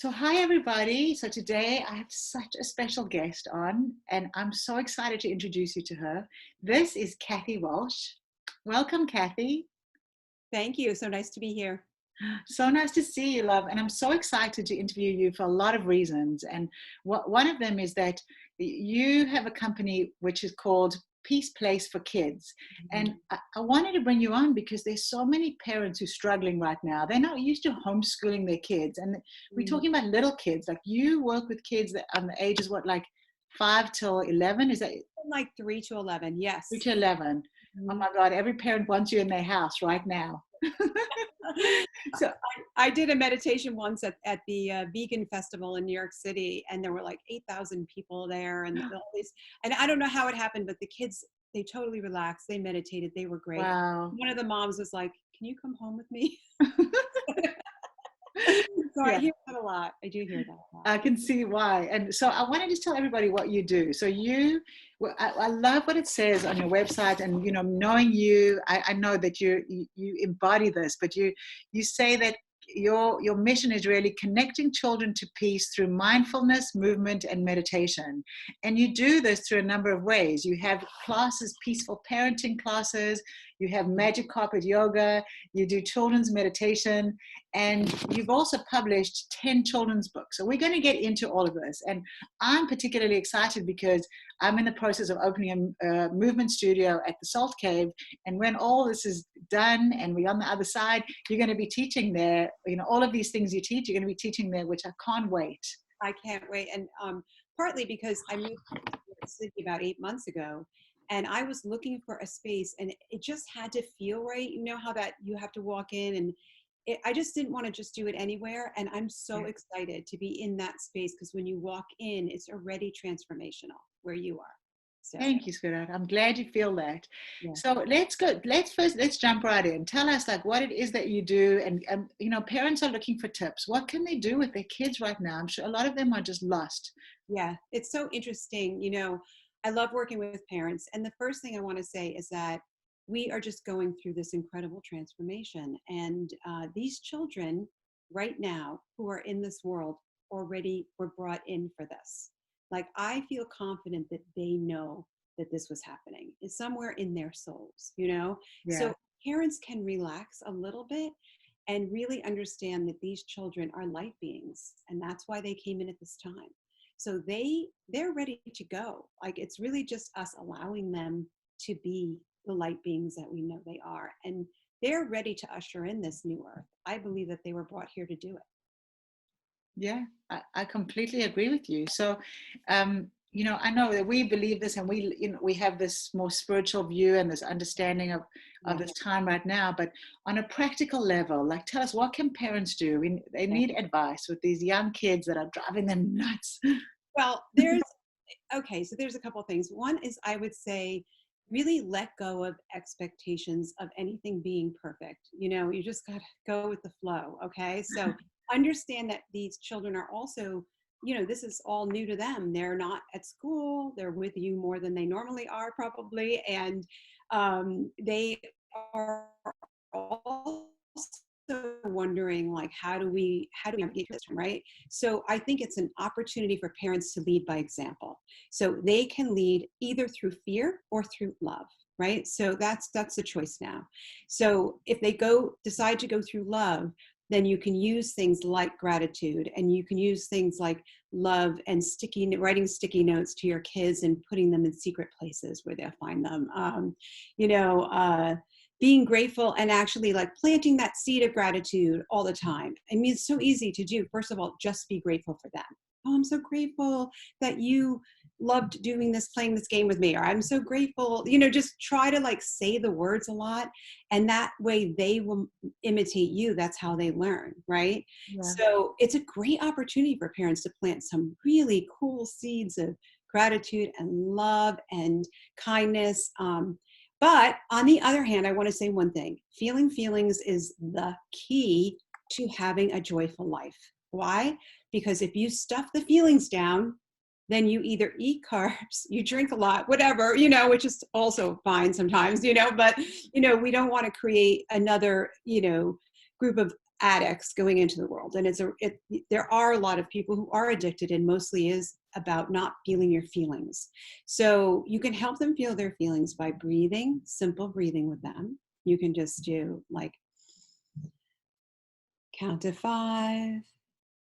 So, hi everybody. So, today I have such a special guest on, and I'm so excited to introduce you to her. This is Kathy Walsh. Welcome, Kathy. Thank you. So nice to be here. So nice to see you, love. And I'm so excited to interview you for a lot of reasons. And one of them is that you have a company which is called Peace Place for Kids. And Mhm. I wanted to bring you on because there's so many parents who are struggling right now. They're not used to homeschooling their kids. And we're Mm, talking about little kids. Like you work with kids that on the ages, what, like 5 till 11? Is that Like 3 to 11. 3 Yes. to 11? Oh Mhm. my God, every parent wants you in their house right now. So, I did a meditation once at the vegan festival in New York City, and there were like 8,000 people there, and all these. And I don't know how it happened, but the kids, they totally relaxed. They meditated. They were great. wow. One of the moms was like, "Can you come home with me?" So I Yeah, hear that a lot. I do hear that a lot. I can see why. And so I want to just tell everybody what you do. So well, I love what it says on your website, and knowing you, I know that you embody this, but you say that your mission is really connecting children to peace through mindfulness, movement, and meditation. And you do this through a number of ways. You have classes, peaceful parenting classes. You have magic carpet yoga. You do children's meditation. And you've also published 10 children's books. So we're going to get into all of this. And I'm particularly excited because I'm in the process of opening a movement studio at the Salt Cave. And when all this is done and we're on the other side, you're going to be teaching there. All of these things you teach, you're going to be teaching there, which I can't wait. I can't wait. And partly because I moved to New York City about 8 months ago, and I was looking for a space, and it just had to feel right. You know how that you have to walk in, and I just didn't want to just do it anywhere. And I'm so excited to be in that space because when you walk in, it's already transformational where you are. So Thank you, sweetheart. I'm glad you feel that. yeah. So let's jump right in. Tell us like what it is that you do. And parents are looking for tips. What can they do with their kids right now? I'm sure a lot of them are just lost. Yeah, it's so interesting. I love working with parents. And the first thing I want to say is that we are just going through this incredible transformation. And these children right now who are in this world already were brought in for this. Like, I feel confident that they know that this was happening. It's somewhere in their souls. Yeah. So parents can relax a little bit and really understand that these children are light beings. And that's why they came in at this time. So they're ready to go. Like, it's really just us allowing them to be the light beings that we know they are, and they're ready to usher in this new earth. I believe that they were brought here to do it. Yeah, I completely agree with you. So, I know that we believe this and we have this more spiritual view and this understanding of Yeah, this time right now. But on a practical level, like tell us, what can parents do? They yeah. need advice with these young kids that are driving them nuts. Well, okay, so there's a couple things. One is, I would say, really let go of expectations of anything being perfect. You just got to go with the flow. Okay. So understand that these children are also, this is all new to them. They're not at school, they're with you more than they normally are, probably. And they are also wondering, like, how do we navigate this, right? So I think it's an opportunity for parents to lead by example. So they can lead either through fear or through love, right? So that's the choice now. So if they decide to go through love, then you can use things like gratitude, and you can use things like love and writing sticky notes to your kids and putting them in secret places where they'll find them. You know, being grateful and actually like planting that seed of gratitude all the time. I mean, it's so easy to do. First of all, just be grateful for them. Oh, I'm so grateful that you loved doing this, playing this game with me, or I'm so grateful. Just try to like say the words a lot, and that way they will imitate you. That's how they learn, right? Yeah. So it's a great opportunity for parents to plant some really cool seeds of gratitude and love and kindness. But on the other hand, I want to say one thing. Feeling feelings is the key to having a joyful life. Why? Because if you stuff the feelings down, then you either eat carbs, you drink a lot, whatever, which is also fine sometimes, but, we don't want to create another, group of addicts going into the world. And there are a lot of people who are addicted, and mostly is about not feeling your feelings. So you can help them feel their feelings by breathing, simple breathing with them. You can just do like count to 5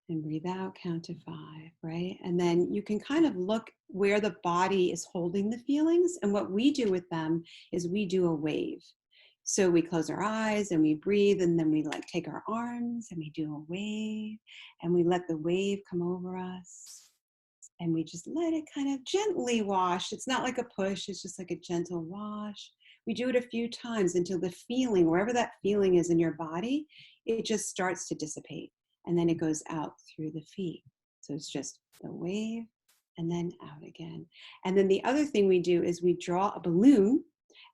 and breathe out, count to 5, right? And then you can kind of look where the body is holding the feelings. And what we do with them is we do a wave. So we close our eyes and we breathe, and then we like take our arms and we do a wave, and we let the wave come over us, and we just let it kind of gently wash. It's not like a push, it's just like a gentle wash. We do it a few times until the feeling, wherever that feeling is in your body, it just starts to dissipate, and then it goes out through the feet. So it's just the wave and then out again. And then the other thing we do is we draw a balloon,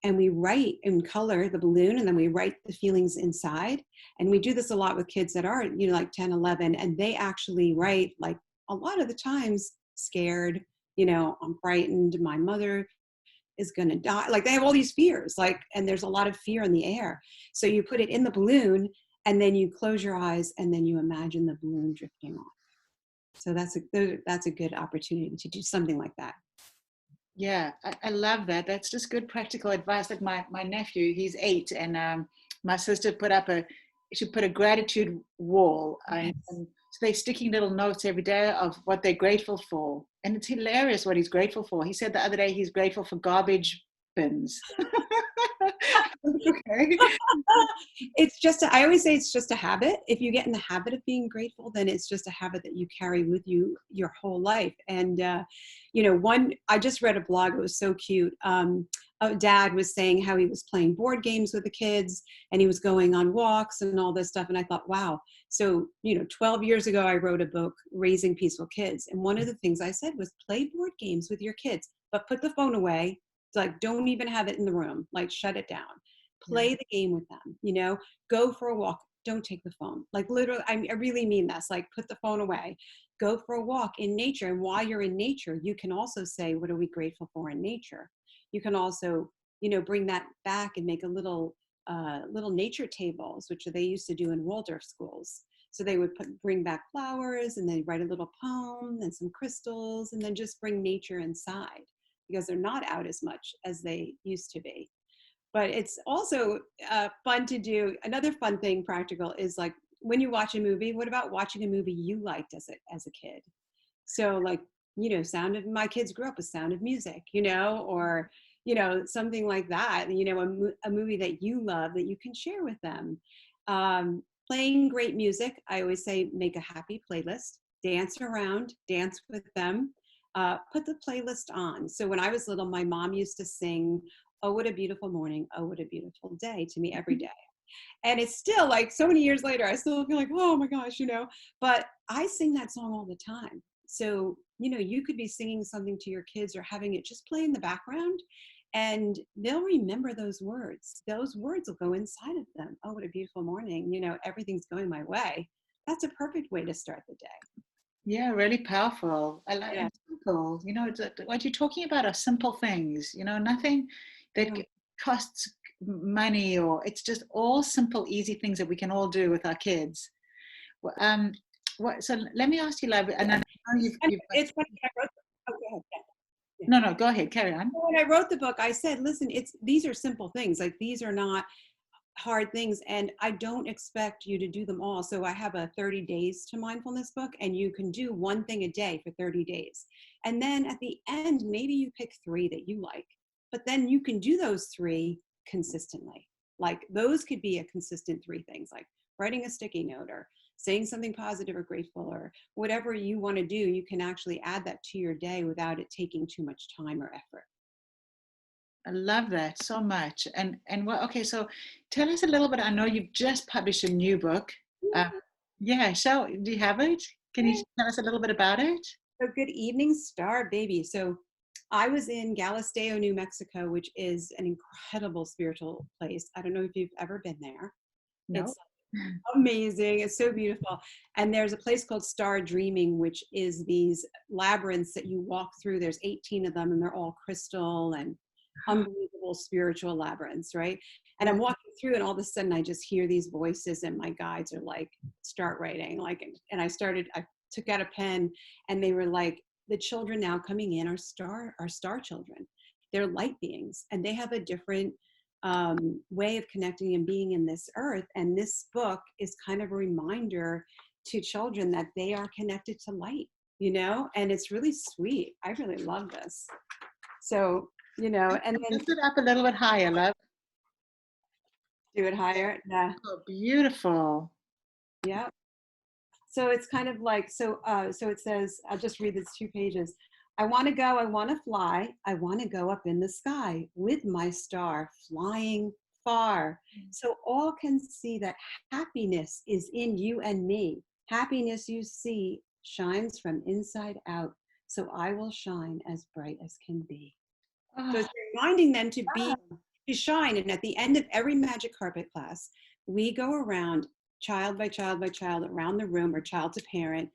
and we write in color the balloon, and then we write the feelings inside. And we do this a lot with kids that are, like 10, 11, and they actually write, like, a lot of the times, scared, I'm frightened, my mother is going to die. Like, they have all these fears, like, and there's a lot of fear in the air. So you put it in the balloon, and then you close your eyes, and then you imagine the balloon drifting off. So that's a good opportunity to do something like that. Yeah, I love that. That's just good practical advice. Like my nephew, he's 8, and my sister put a gratitude wall. Yes. And so they're sticking little notes every day of what they're grateful for. And it's hilarious what he's grateful for. He said the other day he's grateful for garbage bins. Okay. I always say it's just a habit. If you get in the habit of being grateful, then it's just a habit that you carry with you your whole life. And, I just read a blog. It was so cute. A dad was saying how he was playing board games with the kids, and he was going on walks and all this stuff. And I thought, wow. So, 12 years ago, I wrote a book, Raising Peaceful Kids. And one of the things I said was play board games with your kids, but put the phone away. Like, don't even have it in the room, like shut it down. Play the game with them, go for a walk. Don't take the phone. Like, literally, I really mean this, like, put the phone away, go for a walk in nature. And while you're in nature, you can also say, what are we grateful for in nature? You can also, bring that back and make a little nature tables, which they used to do in Waldorf schools. So they would bring back flowers, and then write a little poem and some crystals, and then just bring nature inside, because they're not out as much as they used to be. But it's also fun to do. Another fun thing, practical, is like when you watch a movie, what about watching a movie you liked as a kid? So, like, my kids grew up with Sound of Music, or, something like that, a movie that you love that you can share with them. Playing great music. I always say, make a happy playlist, dance around, dance with them, put the playlist on. So when I was little, my mom used to sing, "Oh, what a beautiful morning. Oh, what a beautiful day," to me every day. And it's still, like, so many years later, I still feel like, oh my gosh, but I sing that song all the time. So, you could be singing something to your kids or having it just play in the background, and they'll remember those words. Those words will go inside of them. Oh, what a beautiful morning. Everything's going my way. That's a perfect way to start the day. Yeah, really powerful. I like Yeah. it. Simple. What you're talking about are simple things. Nothing that Yeah. costs money, or it's just all simple, easy things that we can all do with our kids. Well, so let me ask you, Love, and I know you've It's funny. I wrote. Oh, go ahead. Yeah. no, go ahead, carry on. When I wrote the book, I said, listen, these are simple things. Like, these are not hard things, and I don't expect you to do them all. So I have a 30 days to mindfulness book, and you can do one thing a day for 30 days. And then at the end, maybe you pick 3 that you like, but then you can do those 3 consistently. Like, those could be a consistent 3 things, like writing a sticky note, or saying something positive or grateful, or whatever you want to do. You can actually add that to your day without it taking too much time or effort. I love that so much. And what? Okay, so tell us a little bit. I know you've just published a new book. Uh, yeah, so do you have it? Can you tell us a little bit about it? So, good evening, Star Baby. So I was in Galisteo, New Mexico, which is an incredible spiritual place. I don't know if you've ever been there. No. It's amazing. It's so beautiful. And there's a place called Star Dreaming, which is these labyrinths that you walk through. There's 18 of them, and they're all crystal, and unbelievable spiritual labyrinths, right? And I'm walking through, and all of a sudden I just hear these voices, and my guides are like, start writing. Like, and I took out a pen, and they were like, the children now coming in are star children. They're light beings, and they have a different way of connecting and being in this earth. And this book is kind of a reminder to children that they are connected to light, and it's really sweet. I really love this. So, and then Lift it up a little bit higher, love. do it higher. Yeah. Oh, beautiful. Yeah. So it's kind of like, so it says, I'll just read these 2 pages. I want to go, I want to fly, I want to go up in the sky with my star flying far. So all can see that happiness is in you and me. Happiness you see shines from inside out. So I will shine as bright as can be. So it's reminding them to shine. And at the end of every magic carpet class, we go around child by child by child around the room, or child to parent.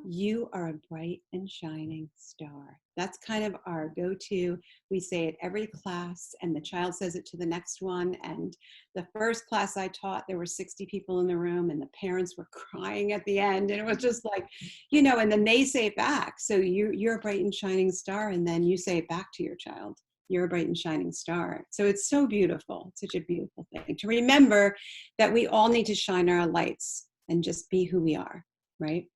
You are a bright and shining star. That's kind of our go-to. We say it every class, and the child says it to the next one. And the first class I taught, there were 60 people in the room, and the parents were crying at the end. And it was just like, and then they say it back. So you're a bright and shining star. And then you say it back to your child. You're a bright and shining star. So it's so beautiful. It's such a beautiful thing to remember that we all need to shine our lights and just be who we are, right?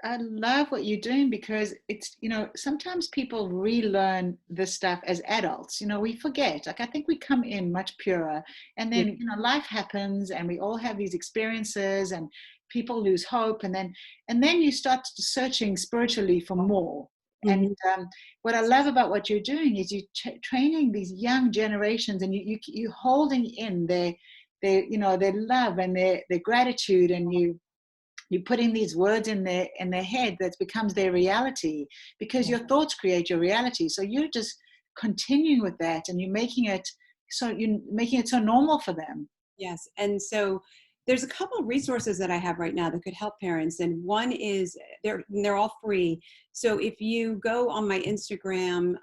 I love what you're doing, because it's, sometimes people relearn this stuff as adults. We forget. Like, I think we come in much purer, and then, life happens, and we all have these experiences, and people lose hope. And then you start searching spiritually for more. Mm-hmm. And what I love about what you're doing is you're training these young generations, and you're holding in their love and their gratitude, and you're putting these words in their head that becomes their reality, because your thoughts create your reality. So you're just continuing with that, and you're making it so normal for them. Yes. And so there's a couple of resources that I have right now that could help parents. And one is they're all free. So if you go on my Instagram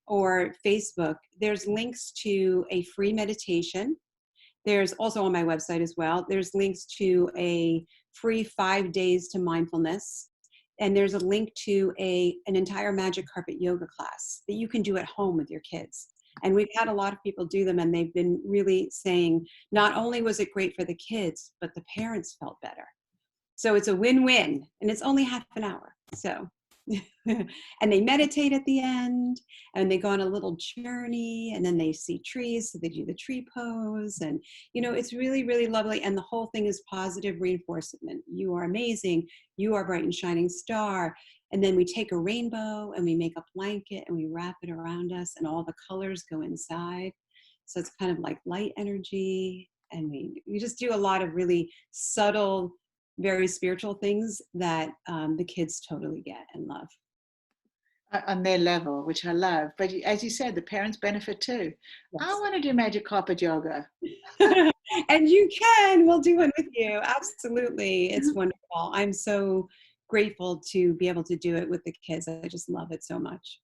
or Facebook, there's links to a free meditation. There's also on my website as well. There's links to a free 5 days to mindfulness. And there's a link to an entire magic carpet yoga class that you can do at home with your kids. And we've had a lot of people do them, and they've been really saying, not only was it great for the kids, but the parents felt better. So it's a win-win, and it's only half an hour. So, and they meditate at the end, and they go on a little journey, and then they see trees. So they do the tree pose, and, it's really, really lovely. And the whole thing is positive reinforcement. You are amazing. You are a bright and shining star. And then we take a rainbow, and we make a blanket, and we wrap it around us, and all the colors go inside. So it's kind of like light energy. And we just do a lot of really subtle, very spiritual things that the kids totally get and love. On their level, which I love. But as you said, the parents benefit too. Yes. I want to do magic carpet yoga. And you can. We'll do one with you. Absolutely. It's wonderful. I'm so grateful to be able to do it with the kids. I just love it so much.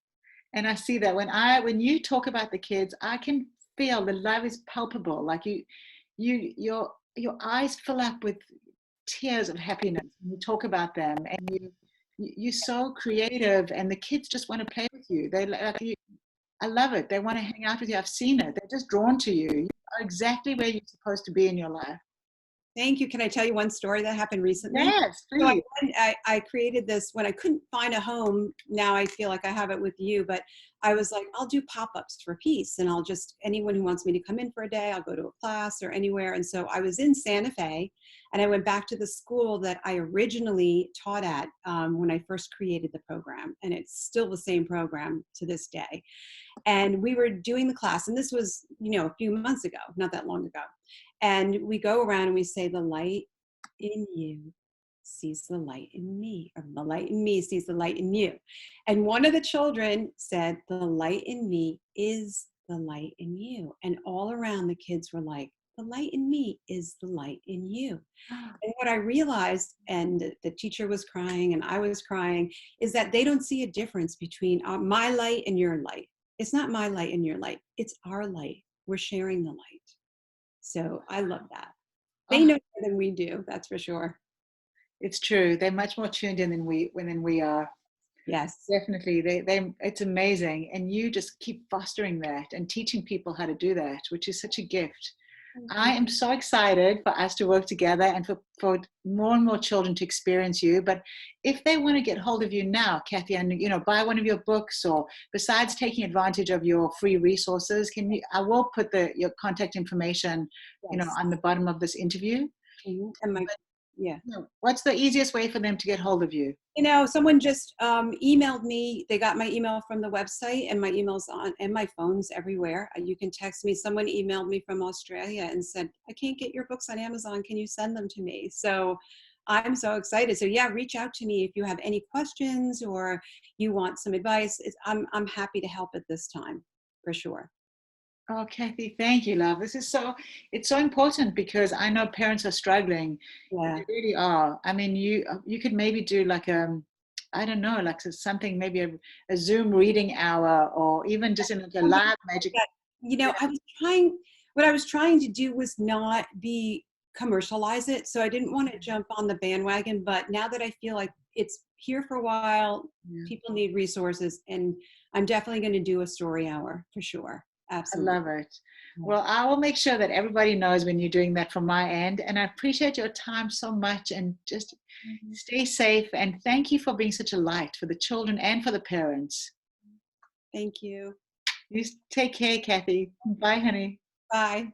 And I see that when you talk about the kids, I can feel the love is palpable. Like your eyes fill up with tears of happiness when you talk about them, and you're so creative, and the kids just want to play with you. They like you. I love it. They want to hang out with you. I've seen it. They're just drawn to you. You are exactly where you're supposed to be in your life. Thank you. Can I tell you one story that happened recently? Yes, please. So I created this when I couldn't find a home. Now I feel like I have it with you, but I was like, I'll do pop-ups for peace, and anyone who wants me to come in for a day, I'll go to a class or anywhere. And so I was in Santa Fe, and I went back to the school that I originally taught at when I first created the program. And it's still the same program to this day. And we were doing the class, and this was, a few months ago, not that long ago. And we go around and we say, the light in you sees the light in me, or the light in me sees the light in you. And one of the children said, the light in me is the light in you. And all around the kids were like, the light in me is the light in you. And what I realized, and the teacher was crying and I was crying, is that they don't see a difference between my light and your light. it's not my light and your light. It's our light. We're sharing the light. So I love that. They Oh, know more than we do. That's for sure. it's true. They're much more tuned in than we are. Yes. Definitely. It's amazing. And you just keep fostering that and teaching people how to do that, which is such a gift. Thank I you. am so excited for us to work together and for more and more children to experience you. But if they want to get hold of you now, Kathy, and buy one of your books, or besides taking advantage of your free resources, I will put your contact information, Yes. on the bottom of this interview. And my, yeah. What's the easiest way for them to get hold of you? Someone just emailed me. They got my email from the website, and my email's on, and my phone's everywhere. You can text me. Someone emailed me from Australia and said, I can't get your books on Amazon. Can you send them to me? So I'm so excited. So yeah, reach out to me if you have any questions or you want some advice. I'm happy to help at this time, for sure. Oh, Kathy, thank you, love. It's so important because I know parents are struggling. Yeah. They really are. I mean, you could maybe do like I don't know, like something, maybe a Zoom reading hour, or even just in like a Something live like magic. that. What I was trying to do was not be commercialize it. So I didn't want to jump on the bandwagon, but now that I feel like it's here for a while, Yeah, people need resources, and I'm definitely going to do a story hour for sure. I Absolutely. love it. Well, I will make sure that everybody knows when you're doing that from my end. And I appreciate your time so much, and just Mhm. stay safe. And thank you for being such a light for the children and for the parents. Thank you. You take care, Kathy. Bye, honey. Bye.